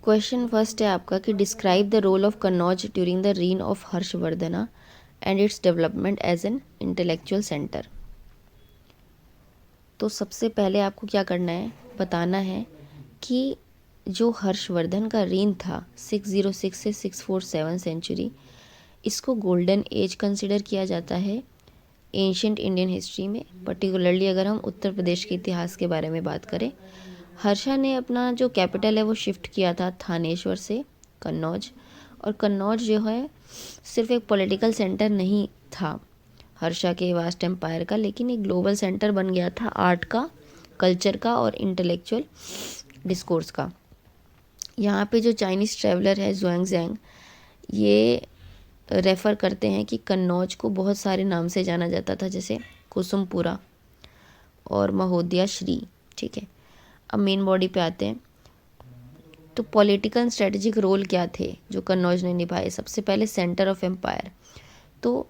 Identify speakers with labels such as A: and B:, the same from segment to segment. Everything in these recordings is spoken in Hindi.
A: क्वेश्चन फर्स्ट है आपका कि describe the role of Kannauj during the reign of Harshavardhana and its development as an intellectual centre. तो सबसे पहले आपको क्या करना है, बताना है कि जो हर्षवर्धन का रीन था 606 से 647 सेंचुरी, इसको गोल्डन एज कंसिडर किया जाता है एंशियंट इंडियन हिस्ट्री में। पर्टिकुलरली अगर हम उत्तर प्रदेश के इतिहास के बारे में बात करें, हर्षा ने अपना जो कैपिटल है वो शिफ्ट किया था थानेश्वर से कन्नौज। और कन्नौज जो है सिर्फ एक पॉलिटिकल सेंटर नहीं था हर्षा के वास्ट एम्पायर का, लेकिन एक ग्लोबल सेंटर बन गया था आर्ट का, कल्चर का और इंटेलेक्चुअल डिस्कोर्स का। यहाँ पे जो चाइनीज़ ट्रैवलर है ज़ुआंगज़ैंग, ये रेफ़र करते हैं कि कन्नौज को बहुत सारे नाम से जाना जाता था, जैसे कुसुमपुरा और महोदया श्री। ठीक है, अब मेन बॉडी पे आते हैं। तो पॉलिटिकल स्ट्रेटजिक रोल क्या थे जो कन्नौज ने निभाए? सबसे पहले सेंटर ऑफ एम्पायर, तो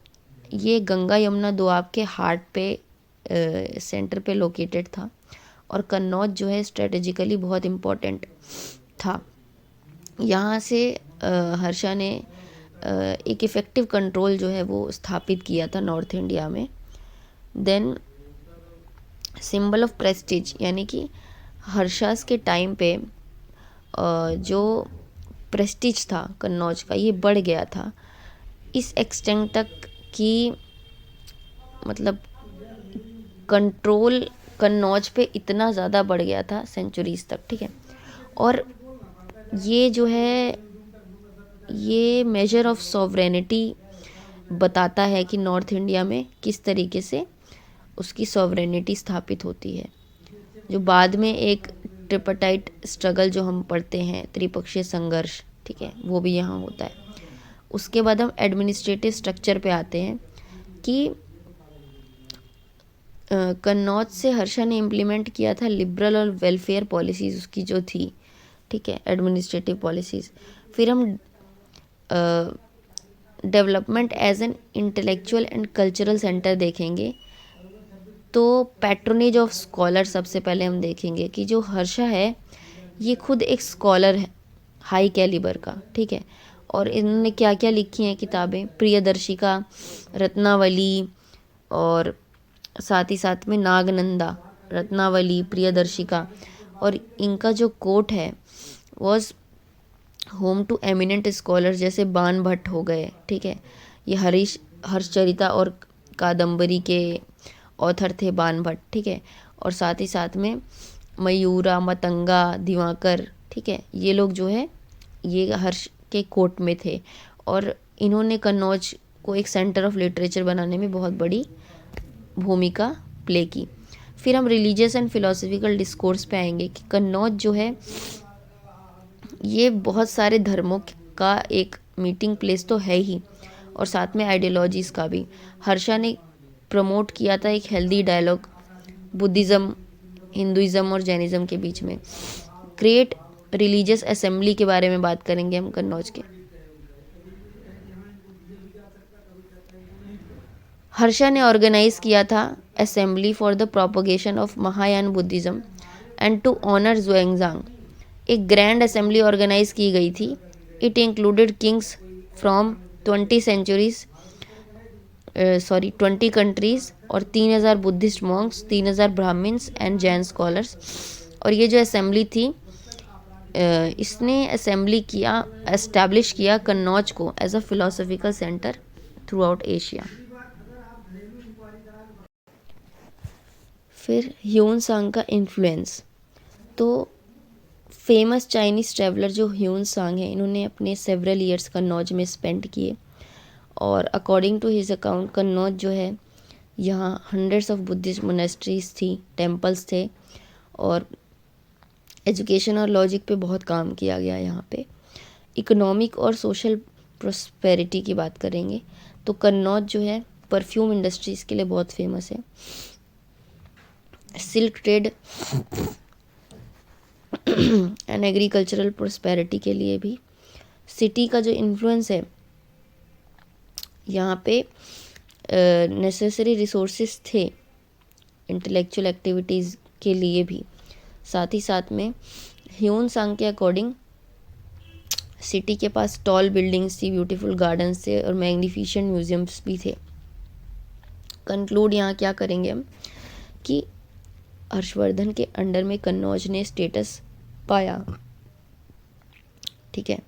A: ये गंगा यमुना दोआब के हार्ट पे सेंटर पे लोकेटेड था और कन्नौज जो है स्ट्रेटेजिकली बहुत इम्पोर्टेंट था। यहाँ से हर्षा ने एक इफ़ेक्टिव कंट्रोल जो है वो स्थापित किया था नॉर्थ इंडिया में। देन सिंबल ऑफ प्रेस्टीज, यानी कि हर्षास के टाइम पे जो प्रेस्टीज था कन्नौज का, ये बढ़ गया था इस एक्सटेंट तक कि मतलब कंट्रोल कन्नौज पे इतना ज़्यादा बढ़ गया था सेंचुरीज तक। ठीक है, और ये जो है ये मेजर ऑफ सॉवरेनिटी बताता है कि नॉर्थ इंडिया में किस तरीके से उसकी सॉवरेनिटी स्थापित होती है। जो बाद में एक ट्रिपटाइट स्ट्रगल जो हम पढ़ते हैं, त्रिपक्षीय संघर्ष, ठीक है, वो भी यहाँ होता है। उसके बाद हम एडमिनिस्ट्रेटिव स्ट्रक्चर पे आते हैं कि कन्नौज से हर्षा ने इम्प्लीमेंट किया था लिबरल और वेलफेयर पॉलिसीज़ उसकी जो थी। ठीक है, एडमिनिस्ट्रेटिव पॉलिसीज़। फिर हम development as an intellectual and cultural centre देखेंगे। तो पैट्रोनेज ऑफ स्कॉलर सबसे पहले हम देखेंगे कि जो हर्षा है ये खुद एक स्कॉलर है हाई कैलिबर का। ठीक है, और इन्होंने क्या क्या लिखी हैं किताबें, प्रियदर्शिका, रत्नावली और साथ ही साथ में नागनंदा, रत्नावली, प्रियदर्शिका। और इनका जो कोट है was home to eminent scholar, जैसे बाण भट्ट हो गए। ठीक है, ये हर्षचरिता और कादम्बरी के ऑथर थे बाण भट्ट। ठीक है, और साथ ही साथ में मयूरा, मतंगा, दिवाकर, ठीक है, ये लोग जो है ये हर्ष के कोर्ट में थे और इन्होंने कन्नौज को एक सेंटर ऑफ लिटरेचर बनाने में बहुत बड़ी भूमिका प्ले की। फिर हम रिलीजियस एंड फिलोसफिकल डिस्कोर्स पे आएंगे कि कन्नौज जो है ये बहुत सारे धर्मों का एक मीटिंग प्लेस तो है ही, और साथ में आइडियोलॉजीज का भी। हर्षा ने प्रमोट किया था एक हेल्दी डायलॉग बुद्धिज़्म, हिंदुइज़्म और जैनिज़्म के बीच में। ग्रेट रिलीजियस असेंबली के बारे में बात करेंगे हम कन्नौज के। हर्षा ने ऑर्गेनाइज किया था assembly for the propagation of Mahayana Buddhism and to honour Xuanzang. एक ग्रैंड असेंबली ऑर्गेनाइज की गई थी। It included kings from 20 countries और 3000 Buddhist monks, 3000 Brahmins and Jain scholars. और ये जो असेंबली थी इसने असेंबली किया, एस्टैब्लिश किया कन्नौज को as a philosophical centre throughout Asia. फिर ह्यून सांग का इन्फ्लुएंस, तो फेमस चाइनीज़ ट्रैवलर जो ह्यून सांग है, इन्होंने अपने सेवरल ईयर्स कन्नौज में स्पेंड किए और according to his account Kannauj जो है यहाँ हंड्रेड्स ऑफ बुद्धिस्ट मोनेस्ट्रीज थी, टेम्पल्स थे और एजुकेशन और लॉजिक पे बहुत काम किया गया यहाँ पे। इकोनॉमिक और सोशल प्रोस्पेरिटी की बात करेंगे तो कन्नौज जो है परफ्यूम इंडस्ट्रीज़ के लिए बहुत फेमस है, silk trade and agricultural prosperity के लिए भी। सिटी का जो इन्फ्लुएंस है यहाँ पे नेसेसरी रिसोर्सेज थे इंटेलेक्चुअल एक्टिविटीज़ के लिए भी। साथ ही साथ में ह्यून सांग के अकॉर्डिंग सिटी के पास टॉल बिल्डिंग्स थी, ब्यूटीफुल गार्डन्स थे और मैग्निफिशेंट म्यूजियम्स भी थे। कंक्लूड यहाँ क्या करेंगे हम कि हर्षवर्धन के अंडर में कन्नौज ने स्टेटस पाया। ठीक है,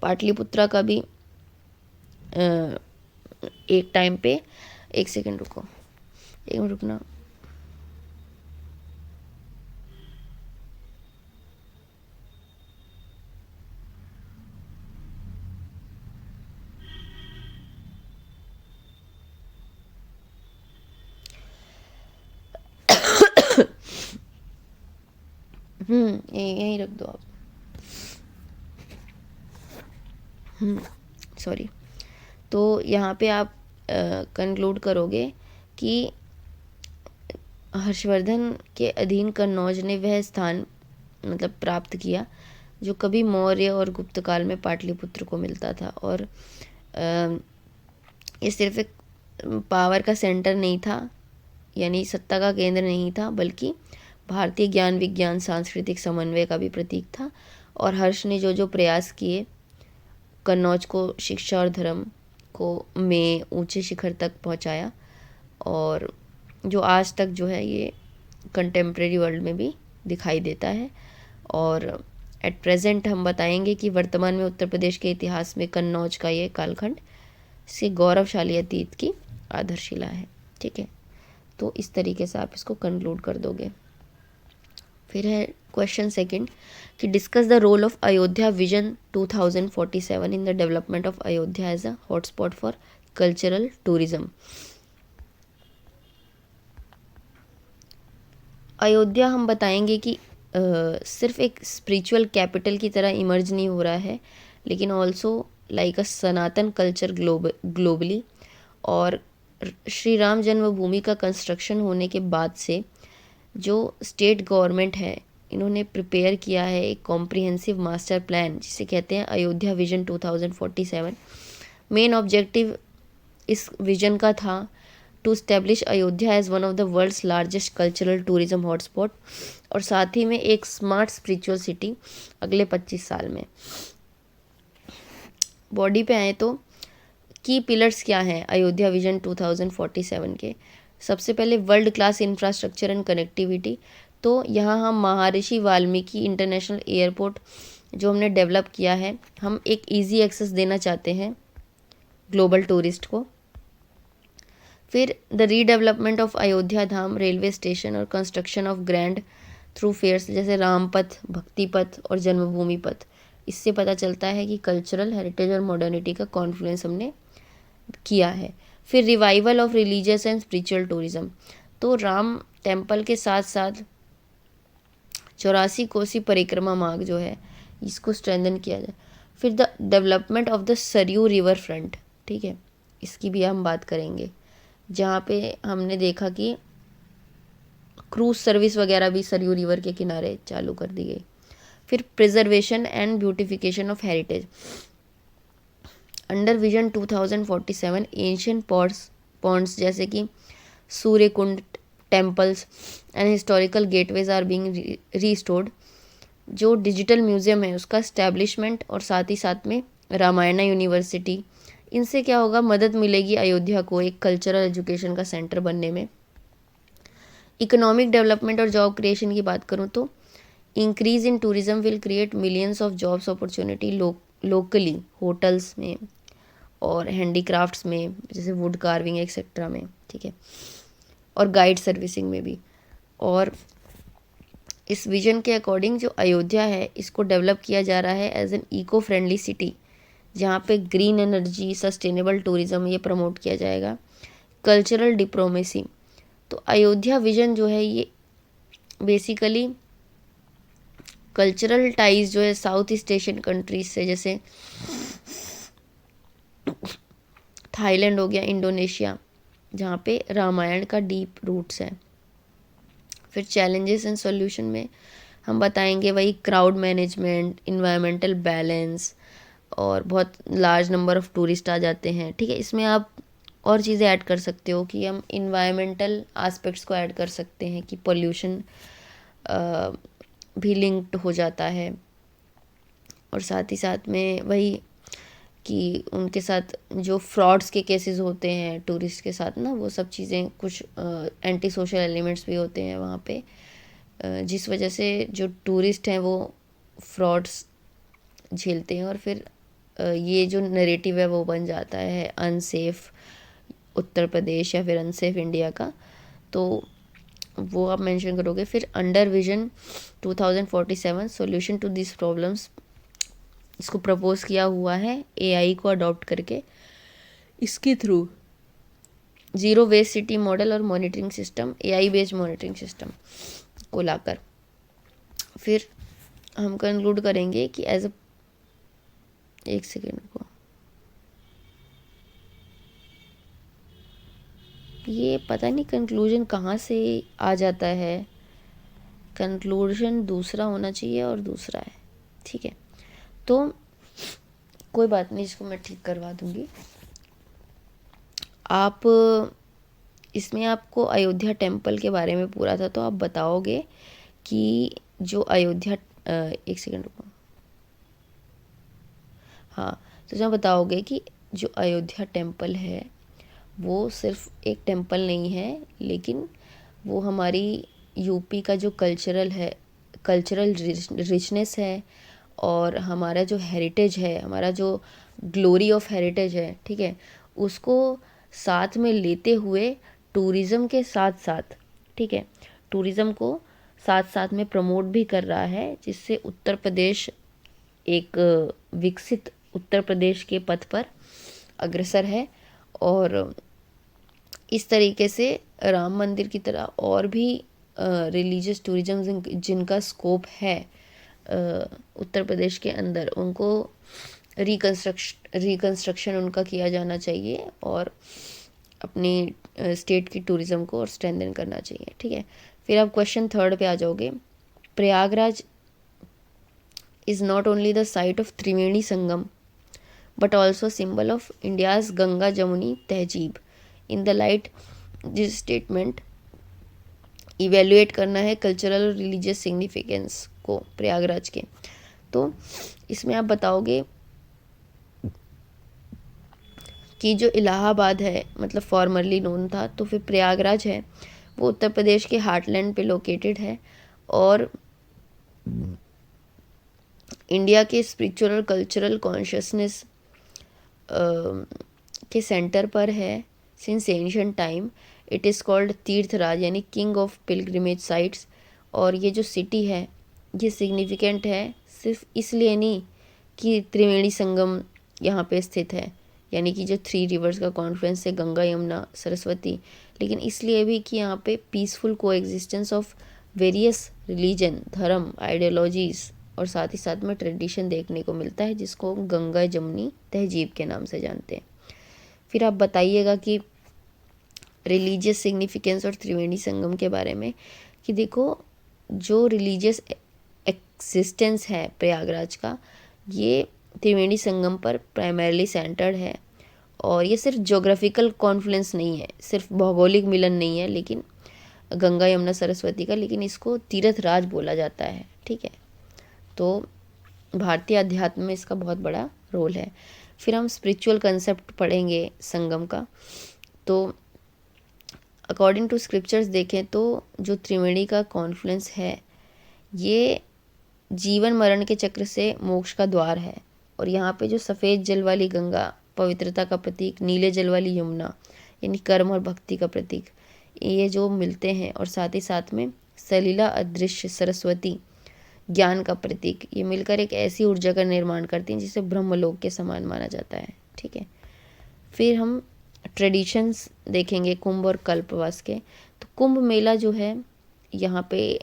A: पाटलिपुत्रा का भी एक टाइम पे, एक सेकंड रुको, एक मिनट रुकना। यहीं रख दो आप। सॉरी। तो यहाँ पे आप कंक्लूड करोगे कि हर्षवर्धन के अधीन कन्नौज ने वह स्थान मतलब प्राप्त किया जो कभी मौर्य और गुप्त काल में पाटलिपुत्र को मिलता था। और ये सिर्फ एक पावर का सेंटर नहीं था, यानी सत्ता का केंद्र नहीं था, बल्कि भारतीय ज्ञान विज्ञान सांस्कृतिक समन्वय का भी प्रतीक था। और हर्ष ने जो जो प्रयास किए कन्नौज को शिक्षा और धर्म को में ऊंचे शिखर तक पहुंचाया, और जो आज तक जो है ये कंटेम्प्रेरी वर्ल्ड में भी दिखाई देता है। और एट प्रेजेंट हम बताएंगे कि वर्तमान में उत्तर प्रदेश के इतिहास में कन्नौज का ये कालखंड से गौरवशाली अतीत की आधारशिला है। ठीक है, तो इस तरीके से आप इसको कंक्लूड कर दोगे। फिर है क्वेश्चन सेकंड कि discuss the role of Ayodhya vision 2047 in the development of Ayodhya as a hotspot for cultural tourism. Ayodhya हम बताएंगे कि सिर्फ एक स्पिरिचुअल कैपिटल की तरह इमर्ज नहीं हो रहा है, लेकिन ऑल्सो लाइक अ सनातन कल्चर ग्लोबली। और श्री राम जन्मभूमि का कंस्ट्रक्शन होने के बाद से जो स्टेट गवर्नमेंट है, इन्होंने प्रिपेयर किया है एक कॉम्प्रिहेंसिव मास्टर प्लान जिसे कहते हैं अयोध्या विजन 2047। मेन ऑब्जेक्टिव इस विजन का था to establish Ayodhya as one of the world's largest cultural tourism hotspot, और साथ ही में एक स्मार्ट स्पिरिचुअल सिटी अगले 25 साल में। बॉडी पे आए तो की पिलर्स क्या हैं अयोध्या विजन 2047 के। सबसे पहले world class infrastructure and connectivity. तो यहाँ हम महर्षि वाल्मीकि इंटरनेशनल एयरपोर्ट जो हमने डेवलप किया है, हम एक इजी एक्सेस देना चाहते हैं ग्लोबल टूरिस्ट को। फिर the redevelopment of Ayodhya Dham railway station और construction of grand thoroughfares जैसे राम पथ, भक्ति पथ और जन्मभूमि पथ। इससे पता चलता है कि कल्चरल हेरिटेज और मॉडर्निटी का कॉन्फ्लुएंस हमने किया है। फिर revival of religious and spiritual tourism. तो राम टेम्पल के साथ साथ 84 कोसी परिक्रमा मार्ग जो है इसको स्ट्रेंथन किया जाए। फिर the development of the Saryu river front. ठीक है, इसकी भी हम बात करेंगे, जहाँ पे हमने देखा कि क्रूज सर्विस वगैरह भी सरयू रिवर के किनारे चालू कर दी गई। फिर preservation and beautification of heritage. Under vision 2047 ancient ponds जैसे कि Surya Kund, temples and historical gateways are being restored. जो डिजिटल म्यूजियम है उसका इस्टेब्लिशमेंट, और साथ ही साथ में रामायणा यूनिवर्सिटी, इनसे क्या होगा, मदद मिलेगी अयोध्या को एक कल्चरल एजुकेशन का सेंटर बनने में। इकोनॉमिक डेवलपमेंट और जॉब क्रिएशन की बात करूँ तो increase in tourism will create millions of jobs opportunity locally, hotels में और हैंडीक्राफ्ट्स में जैसे वुड कार्विंग एक्सेट्रा में। ठीक है, और गाइड सर्विसिंग में भी। और इस विजन के अकॉर्डिंग जो अयोध्या है इसको डेवलप किया जा रहा है as an eco friendly city, जहाँ पे ग्रीन एनर्जी, सस्टेनेबल टूरिज्म ये प्रमोट किया जाएगा। Cultural diplomacy. तो अयोध्या विजन जो है ये बेसिकली कल्चरल टाइज जो है साउथ ईस्ट एशियन कंट्रीज से, जैसे थाईलैंड हो गया, इंडोनेशिया, जहाँ पे रामायण का डीप रूट्स है। फिर चैलेंजेस एंड सॉल्यूशन में हम बताएंगे वही क्राउड मैनेजमेंट, इन्वायरमेंटल बैलेंस, और बहुत लार्ज नंबर ऑफ़ टूरिस्ट आ जाते हैं। ठीक है, इसमें आप और चीज़ें ऐड कर सकते हो कि हम इन्वायरमेंटल एस्पेक्ट्स को ऐड कर सकते हैं कि पोल्यूशन भी लिंक्ड हो जाता है, और साथ ही साथ में वही कि उनके साथ जो फ्रॉड्स के केसेस होते हैं टूरिस्ट के साथ ना, वो सब चीज़ें, कुछ एंटी सोशल एलिमेंट्स भी होते हैं वहाँ पे, जिस वजह से जो टूरिस्ट हैं वो फ्रॉड्स झेलते हैं और फिर ये जो नरेटिव है वो बन जाता है अनसेफ उत्तर प्रदेश या फिर अनसेफ इंडिया का। तो वो आप मेंशन करोगे। फिर under vision 2047 solution to this problems, इसको प्रपोज किया हुआ है एआई को अडॉप्ट करके, इसके through zero waste city model और monitoring system, AI based monitoring system को लाकर। फिर हम कंक्लूड करेंगे कि एज अ, एक सेकेंड को, ये पता नहीं कंक्लूजन कहाँ से आ जाता है, कंक्लूजन दूसरा होना चाहिए और दूसरा है, ठीक है। तो कोई बात नहीं, इसको मैं ठीक करवा दूँगी। आप इसमें आपको अयोध्या टेम्पल के बारे में पूरा था, तो आप बताओगे कि जो अयोध्या, एक सेकेंड रुको, हाँ, तो जब बताओगे कि जो अयोध्या टेम्पल है वो सिर्फ एक टेम्पल नहीं है, लेकिन वो हमारी यूपी का जो कल्चरल रिचनेस है और हमारा जो हेरिटेज है, हमारा जो ग्लोरी ऑफ हेरिटेज है, ठीक है, उसको साथ में लेते हुए टूरिज़्म के साथ साथ, ठीक है, टूरिज़्म को साथ साथ में प्रमोट भी कर रहा है, जिससे उत्तर प्रदेश एक विकसित उत्तर प्रदेश के पथ पर अग्रसर है। और इस तरीके से राम मंदिर की तरह और भी रिलीजियस टूरिज्म जिनका स्कोप है उत्तर प्रदेश के अंदर, उनको रिकंस्ट्रक्शन उनका किया जाना चाहिए और अपनी स्टेट की टूरिज़्म को और स्ट्रेंथन करना चाहिए, ठीक है। फिर आप क्वेश्चन थर्ड पे आ जाओगे। Prayagraj is not only the site of Triveni Sangam but also symbol of India's Ganga Jamuni तहजीब। In the light this statement evaluate करना है कल्चरल और रिलीजियस सिग्निफिकेंस को प्रयागराज के। तो इसमें आप बताओगे कि जो इलाहाबाद है, मतलब फॉर्मरली नोन था, तो फिर प्रयागराज है वो उत्तर प्रदेश के हार्टलैंड पे लोकेटेड है और इंडिया के स्पिरिचुअल और कल्चरल कॉन्शियसनेस के सेंटर पर है। Since ancient time it is called Tirthraj, यानी किंग ऑफ पिलग्रिमेज साइट्स। और ये जो सिटी है ये सिग्निफिकेंट है सिर्फ इसलिए नहीं कि त्रिवेणी संगम यहाँ पे स्थित है, यानी कि जो 3 रिवर्स का कॉन्फ्लुएंस है गंगा यमुना सरस्वती, लेकिन इसलिए भी कि यहाँ पे पीसफुल को एग्जिस्टेंस ऑफ वेरियस रिलीजन, धर्म, आइडियोलॉजीज़ और साथ ही साथ में ट्रेडिशन देखने को मिलता है, जिसको गंगा जमुनी तहजीब के नाम से जानते हैं। फिर आप बताइएगा कि रिलीजियस सिग्निफिकेंस और त्रिवेणी संगम के बारे में, कि देखो जो रिलीजियस एक्सिस्टेंस है प्रयागराज का, ये त्रिवेणी संगम पर प्राइमरीली सेंटर्ड है। और ये सिर्फ ज्योग्राफिकल कॉन्फ्लुएंस नहीं है, सिर्फ भौगोलिक मिलन नहीं है, लेकिन गंगा यमुना सरस्वती का, लेकिन इसको तीर्थ राज बोला जाता है, ठीक है। तो भारतीय अध्यात्म में इसका बहुत बड़ा रोल है। फिर हम स्पिरिचुअल कंसेप्ट पढ़ेंगे संगम का। तो अकॉर्डिंग टू स्क्रिप्चर्स देखें तो जो त्रिवेणी का कॉन्फ्लुएंस है ये जीवन मरण के चक्र से मोक्ष का द्वार है। और यहाँ पे जो सफ़ेद जल वाली गंगा पवित्रता का प्रतीक, नीले जल वाली यमुना यानी कर्म और भक्ति का प्रतीक, ये जो मिलते हैं, और साथ ही साथ में सलीला अदृश्य सरस्वती ज्ञान का प्रतीक, ये मिलकर एक ऐसी ऊर्जा का निर्माण करती हैं जिसे ब्रह्मलोक के समान माना जाता है, ठीक है। फिर हम ट्रेडिशंस देखेंगे कुंभ और कल्पवास के। तो कुंभ मेला जो है यहाँ पे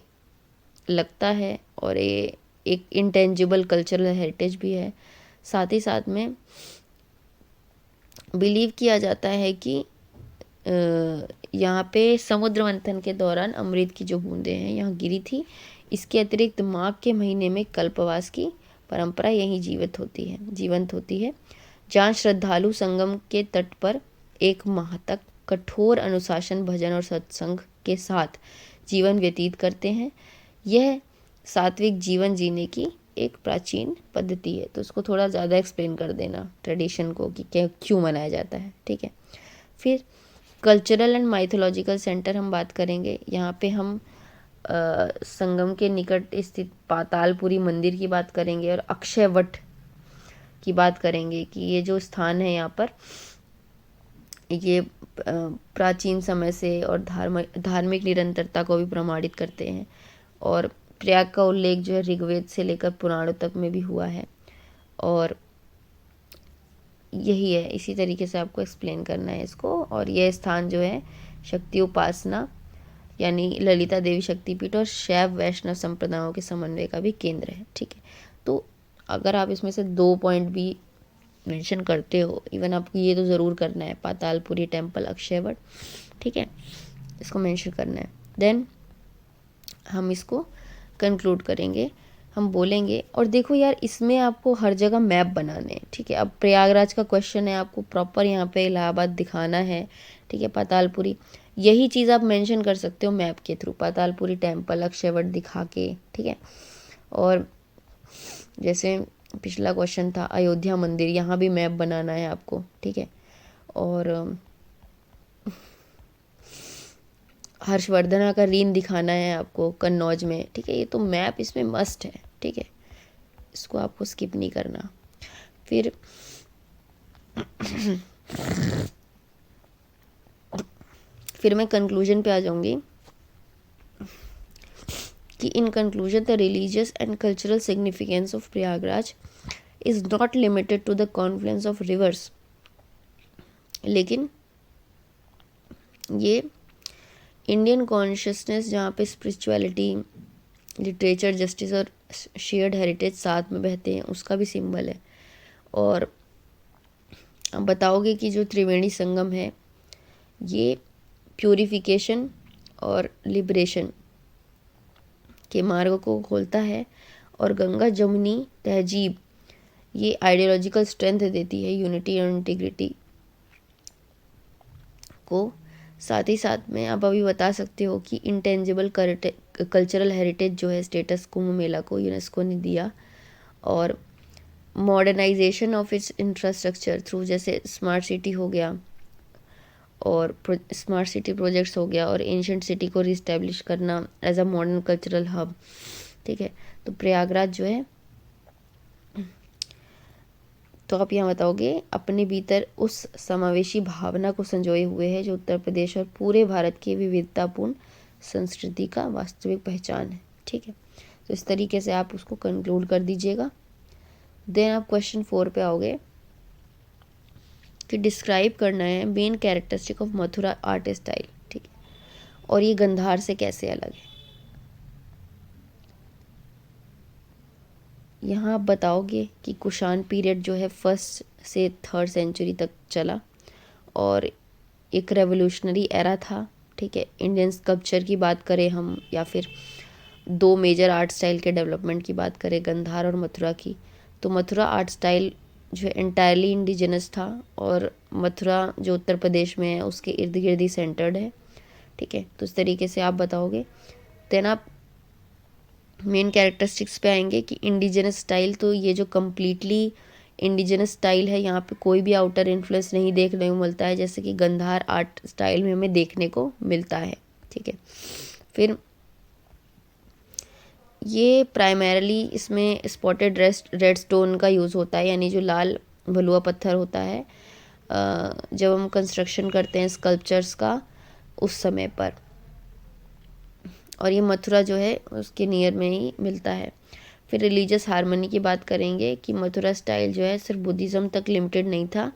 A: लगता है और ये एक इंटेंजिबल कल्चरल हेरिटेज भी है। साथ ही साथ में बिलीव किया जाता है कि यहाँ पे समुद्र मंथन के दौरान अमृत की जो बूंदें हैं यहाँ गिरी थी। इसके अतिरिक्त माघ के महीने में कल्पवास की परंपरा यहीं जीवंत होती है, जहाँ श्रद्धालु संगम के तट पर एक माह तक कठोर अनुशासन, भजन और सत्संग के साथ जीवन व्यतीत करते हैं। यह सात्विक जीवन जीने की एक प्राचीन पद्धति है, तो उसको थोड़ा ज़्यादा एक्सप्लेन कर देना ट्रेडिशन को कि क्या क्यों मनाया जाता है, ठीक है। फिर कल्चरल एंड माइथोलॉजिकल सेंटर हम बात करेंगे। यहाँ पे हम संगम के निकट स्थित पातालपुरी मंदिर की बात करेंगे और अक्षयवट की बात करेंगे कि ये जो स्थान है यहाँ पर ये प्राचीन समय से और धार्मिक निरंतरता को भी प्रमाणित करते हैं। और प्रयाग का उल्लेख जो है ऋग्वेद से लेकर पुराणों तक में भी हुआ है, और यही है, इसी तरीके से आपको एक्सप्लेन करना है इसको। और यह स्थान जो है शक्ति उपासना यानी ललिता देवी शक्तिपीठ और शैव वैष्णव संप्रदायों के समन्वय का भी केंद्र है, ठीक है। तो अगर आप इसमें से 2 पॉइंट भी मेंशन करते हो, इवन आपको ये तो ज़रूर करना है, पातालपुरी टेम्पल, अक्षयवट, ठीक है, इसको मेंशन करना है। देन हम इसको कंक्लूड करेंगे, हम बोलेंगे। और देखो यार, इसमें आपको हर जगह मैप बनाने हैं, ठीक है। अब प्रयागराज का क्वेश्चन है, आपको प्रॉपर यहाँ पे इलाहाबाद दिखाना है, ठीक है, पातालपुरी, यही चीज़ आप मेंशन कर सकते हो मैप के थ्रू, पातालपुरी टेम्पल, अक्षयवट दिखा के, ठीक है। और जैसे पिछला क्वेश्चन था अयोध्या मंदिर, यहाँ भी मैप बनाना है आपको, ठीक है। और हर्षवर्धना का रीन दिखाना है आपको कन्नौज में, ठीक है। ये तो मैप इसमें मस्ट है, ठीक है, इसको आपको स्किप नहीं करना। फिर मैं कंक्लूजन पे आ जाऊंगी कि in conclusion the religious and cultural significance of Prayagraj is not limited to the confluence of rivers, लेकिन ये इंडियन कॉन्शियसनेस जहाँ पे स्पिरिचुअलिटी, लिटरेचर, जस्टिस और शेयर्ड हेरिटेज साथ में बहते हैं, उसका भी सिंबल है। और आप बताओगे कि जो त्रिवेणी संगम है ये प्यूरिफिकेशन और लिबरेशन के मार्ग को खोलता है, और गंगा जमुनी तहजीब ये आइडियोलॉजिकल स्ट्रेंथ देती है, यूनिटी और इंटीग्रिटी को। साथ ही साथ में आप अभी बता सकते हो कि इंटेंजिबल कल्चरल हेरिटेज जो है स्टेटस कुंभ मेला को यूनेस्को ने दिया, और modernisation of its infrastructure through, जैसे स्मार्ट सिटी हो गया और स्मार्ट सिटी प्रोजेक्ट्स हो गया, और एंशिएंट सिटी को रिस्टैब्लिश करना as a modern cultural hub, ठीक है। तो प्रयागराज जो है, तो आप यहाँ बताओगे अपने भीतर उस समावेशी भावना को संजोए हुए है जो उत्तर प्रदेश और पूरे भारत की विविधतापूर्ण संस्कृति का वास्तविक पहचान है, ठीक है। तो इस तरीके से आप उसको कंक्लूड कर दीजिएगा। देन आप क्वेश्चन 4 पे आओगे कि डिस्क्राइब करना है main characteristic of Mathura art style, ठीक है, और ये गंधार से कैसे अलग है। यहाँ आप बताओगे कि कुषाण पीरियड जो है 1st से 3rd सेंचुरी तक चला और एक रेवोल्यूशनरी एरा था, ठीक है। इंडियन स्कल्पचर की बात करें हम, या फिर 2 मेजर आर्ट स्टाइल के डेवलपमेंट की बात करें, गंधार और मथुरा की, तो मथुरा आर्ट स्टाइल जो है एंटायरली इंडिजिनस था, और मथुरा जो उत्तर प्रदेश में है उसके इर्द गिर्द ही सेंटर्ड है, ठीक है। तो इस तरीके से आप बताओगे। देन आप मेन कैरेक्टरिस्टिक्स पे आएंगे कि इंडिजिनस स्टाइल, तो ये जो कम्प्लीटली इंडिजिनस स्टाइल है, यहाँ पे कोई भी आउटर इन्फ्लुएंस नहीं देखने को मिलता है, जैसे कि गंधार आर्ट स्टाइल में हमें देखने को मिलता है, ठीक है। फिर ये प्राइमरली इसमें स्पॉटेड रेड स्टोन का यूज़ होता है, यानी जो लाल भलुआ पत्थर होता है जब हम कंस्ट्रक्शन करते हैं स्कल्पचर्स का उस समय पर, और ये मथुरा जो है उसके नियर में ही मिलता है। फिर रिलीजियस हार्मनी की बात करेंगे कि मथुरा स्टाइल जो है सिर्फ बुद्धिज़्म तक लिमिटेड नहीं था,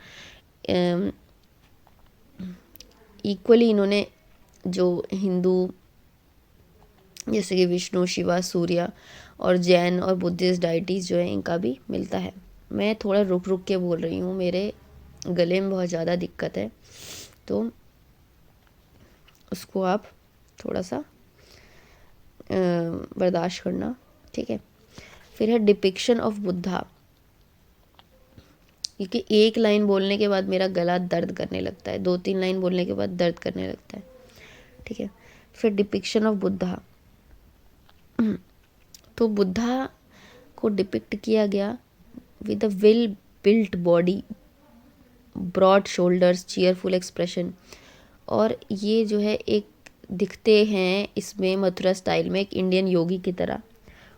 A: इक्वली इन्होंने जो हिंदू जैसे कि विष्णु, शिवा, सूर्य और जैन और बुद्धिस्ट डाइटीज़ जो है इनका भी मिलता है। मैं थोड़ा रुक रुक के बोल रही हूँ, मेरे गले में बहुत ज़्यादा दिक्कत है, तो उसको आप थोड़ा सा बर्दाश्त करना, ठीक है। फिर है डिपिक्शन ऑफ बुद्धा, क्योंकि एक लाइन बोलने के बाद मेरा गला दर्द करने लगता है, 2-3 लाइन बोलने के बाद दर्द करने लगता है, ठीक है। फिर डिपिक्शन ऑफ बुद्धा, तो बुद्धा को डिपिक्ट किया गया with a well built body, broad shoulders, cheerful expression. और ये जो है एक दिखते हैं इसमें मथुरा स्टाइल में एक इंडियन योगी की तरह,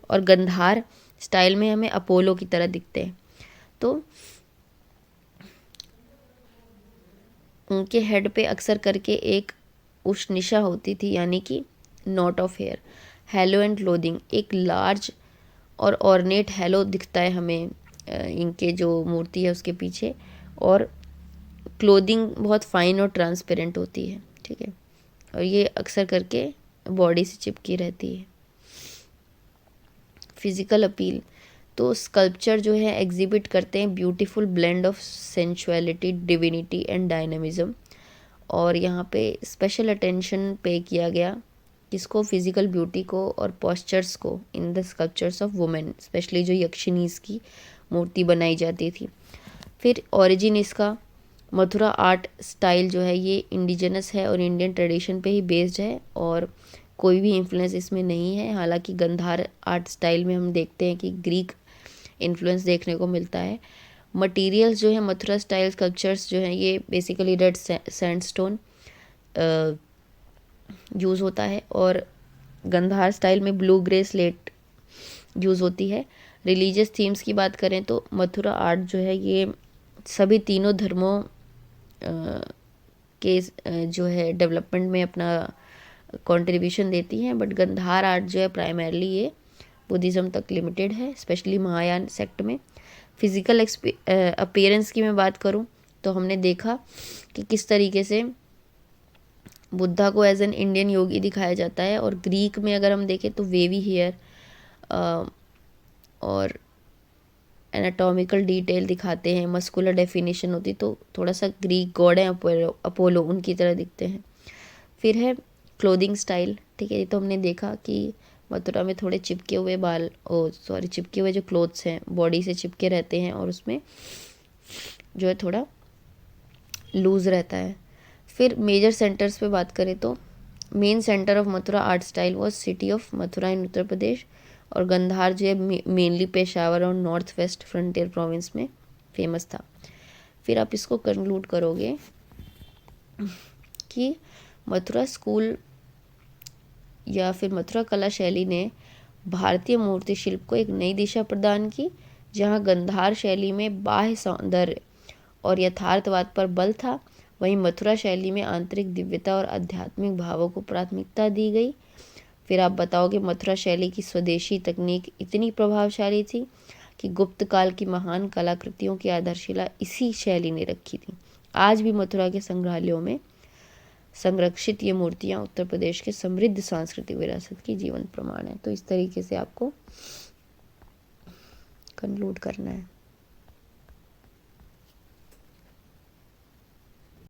A: और गंधार स्टाइल में हमें अपोलो की तरह दिखते हैं। तो उनके हेड पे अक्सर करके एक उष्णिशा होती थी, यानी कि knot of hair. Halo and clothing, एक लार्ज और ऑर्नेट हैलो दिखता है हमें इनके जो मूर्ति है उसके पीछे, और क्लोथिंग बहुत फाइन और ट्रांसपेरेंट होती है, ठीक है, और ये अक्सर करके बॉडी से चिपकी रहती है। फिजिकल अपील, तो स्कल्पचर जो है एग्जिबिट करते हैं beautiful blend of sensuality, divinity and dynamism. और यहाँ पे स्पेशल अटेंशन पे किया गया किसको, फिजिकल ब्यूटी को और पोस्चर्स को in the sculptures of women, specially जो यक्षिनीज की मूर्ति बनाई जाती थी। फिर ओरिजिन इसका, मथुरा आर्ट स्टाइल जो है ये इंडिजिनस है और इंडियन ट्रेडिशन पे ही बेस्ड है, और कोई भी इन्फ्लुएंस इसमें नहीं है। हालांकि गंधार आर्ट स्टाइल में हम देखते हैं कि ग्रीक इन्फ्लुएंस देखने को मिलता है। मटेरियल्स जो है मथुरा स्टाइल स्कल्पचर्स जो हैं ये बेसिकली रेड सैंडस्टोन यूज़ होता है, और गंधार स्टाइल में ब्लू ग्रे स्लेट यूज़ होती है। रिलीजियस थीम्स की बात करें तो मथुरा आर्ट जो है ये सभी तीनों धर्मों के जो है डेवलपमेंट में अपना कंट्रीब्यूशन देती हैं, बट गंधार आर्ट जो है प्राइमरली ये बुद्धिज़्म तक लिमिटेड है, स्पेशली महायान सेक्ट में। फिज़िकल अपीयरेंस की मैं बात करूं तो हमने देखा कि किस तरीके से बुद्धा को एज एन इंडियन योगी दिखाया जाता है, और ग्रीक में अगर हम देखें तो वेवी हेयर और एनाटॉमिकल डिटेल दिखाते हैं, मस्कुलर डेफिनेशन होती, तो थोड़ा सा ग्रीक गॉड है अपोलो उनकी तरह दिखते हैं। फिर है क्लोथिंग स्टाइल, ठीक है, ये तो हमने देखा कि मथुरा में थोड़े चिपके हुए बाल चिपके हुए जो क्लोथ्स हैं बॉडी से चिपके रहते हैं, और उसमें जो है थोड़ा लूज़ रहता है। फिर मेजर सेंटर्स पे बात करें तो main centre of Mathura art style was city of Mathura in Uttar Pradesh, और गंधार जो है मेनली पेशावर और नॉर्थ वेस्ट फ्रंटियर प्रोविंस में फेमस था। फिर आप इसको कंक्लूड करोगे कि मथुरा स्कूल या फिर मथुरा कला शैली ने भारतीय मूर्ति शिल्प को एक नई दिशा प्रदान की, जहां गंधार शैली में बाह्य सौंदर्य और यथार्थवाद पर बल था, वहीं मथुरा शैली में आंतरिक दिव्यता और आध्यात्मिक भावों को प्राथमिकता दी गई। फिर आप बताओगे मथुरा शैली की स्वदेशी तकनीक इतनी प्रभावशाली थी कि गुप्त काल की महान कलाकृतियों की आधारशिला इसी शैली ने रखी थी। आज भी मथुरा के संग्रहालयों में संरक्षित ये मूर्तियाँ उत्तर प्रदेश के समृद्ध सांस्कृतिक विरासत की जीवंत प्रमाण है। तो इस तरीके से आपको कंक्लूड करना है।